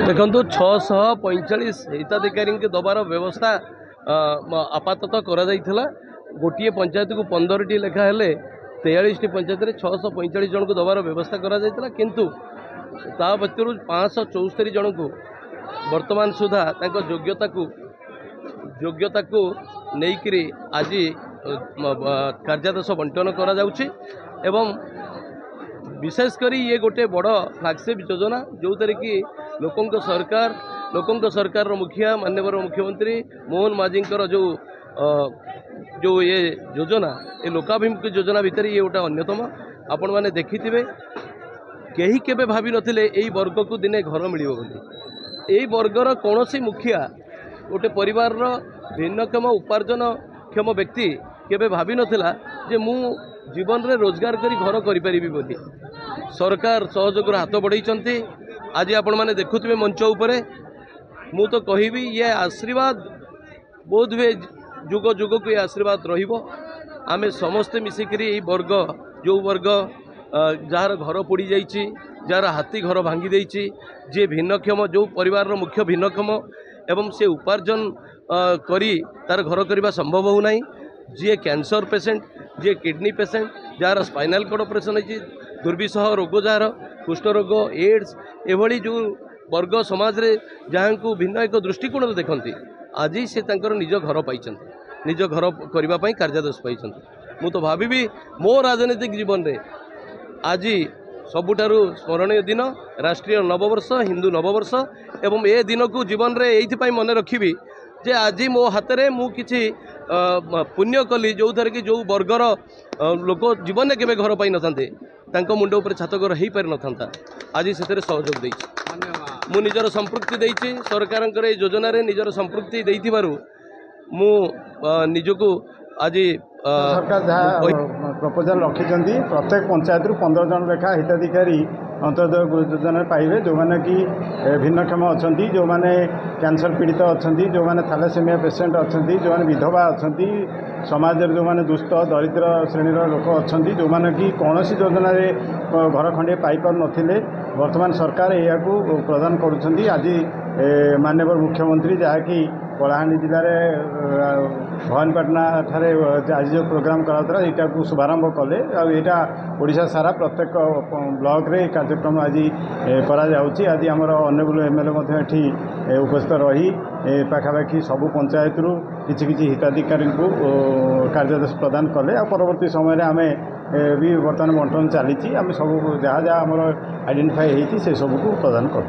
देखो 645 हिताधिकारी के दबार व्यवस्था आपातत करा गोटे पंचायत को 15 लेखा हेले 43 पंचायत में 645 जन को दबार व्यवस्था करा किंतु ता भर 574 जन को वर्तमान सुधा योग्यता को लेकिन आज कार्यादेश बंटन करा एवं विशेषकर ये गोटे बड़ फ्लैगशिप योजना जो थी कि लोकों सरकार मुखिया माननीय मुख्यमंत्री मोहन माझी जो ये योजना ये लोकाभिमुखी योजना भितर ये गोटे अन्यतम आपण मैंने देखिथे कहीं केबे भाभी नथिले एई वर्ग को दिने घर मिलिबो बोली एई वर्गर कौन सी मुखिया गोटे परिवार भिन्नक्षम उपार्जन क्षम व्यक्ति केबे भाभी नथिला जे मु जीवन रे रोजगार करी घर करि परिबी बोली सरकार सहयोग हाथ बढ़ाई आज आपण मैंने देखुवे मंच उपरे मु तो कहबी ये आशीर्वाद बोध हुए जुग जुग को ये आशीर्वाद रहिबो आमे समस्ते मिसिकरी एई वर्ग जो वर्ग जार घर पोड़ी जाइए जार हाथी घर भांगी देइछि जे भिन्नक्षम जो परिवार मुख्य भिन्नक्षम एवं से उपार्जन करी तार घर करने संभव हो नहीं जी कैंसर पेसेंट जी किडनी पेसेंट जार स्पाइनल कॉर्ड ऑपरेशन है दुर्विसह रोग जार कुष्ठ रोग एड्स एभली जो वर्ग समाज रे जहाँ को भिन्न एक दृष्टिकोण देखती आज से निज घर पाई निज घर करने कार्यादेश पाई मु तो भावी मो राजनीतिक जीवन में आज सबुठारु स्मरणीय दिन राष्ट्रीय नववर्ष हिंदू नववर्ष एवं ए दिन को जीवन रे एइथिपाई मन रखिबी जे आज मो हाथ में मु किछि पुण्य कली जो थर कि जो वर्गर लोक जीवन में केबे घर पाई नथांते तांको मुंड ऊपर छात घर हो पारि नथांता आज से सहयोग देइछि मु निजर संपृक्ति देइछि सरकारंकर ए योजना रे निजर संपृक्ति देइथिबारु मु निजको आज सरकार जहाँ प्रपोजाल रखिंट प्रत्येक पंचायत रु 15 जन लेखा हिताधिकारी अंत्योदय योजना पाइबे जो मैंने कि भिन्नक्षम अच्छा जो मैंने कैंसर पीड़ित अच्छा जो मैंने थैलेसेमिया पेसेंट अच्छा जो मैंने विधवा अच्छा समाज जो मैंने दुष्ट दरिद्र श्रेणी लोक अच्छा जो मैंने कि कौन सी योजना घर खंडे पाइपार नथिले वर्तमान सरकार यह प्रदान करुँच आज माननीय मुख्यमंत्री जहाँकि कलाहांडी जिले में भवानीपाटना ठारे आज जो प्रोग्राम करा यहाँ को शुभारंभ कले आईटा ओडिशा सारा प्रत्येक ब्लॉक रे कार्यक्रम आज कराऊँच आज आमर ऑनरेबल एमएलए उपस्थित रही पाखापाखि सबू पंचायत रु किछि हिताधिकारी को कार्यादेश प्रदान कले आ परवर्ती समय आम भी बर्तमान बंटन चली सब जहाँ जहाँ आमर आइडेंटिफाई होती से सबको प्रदान कर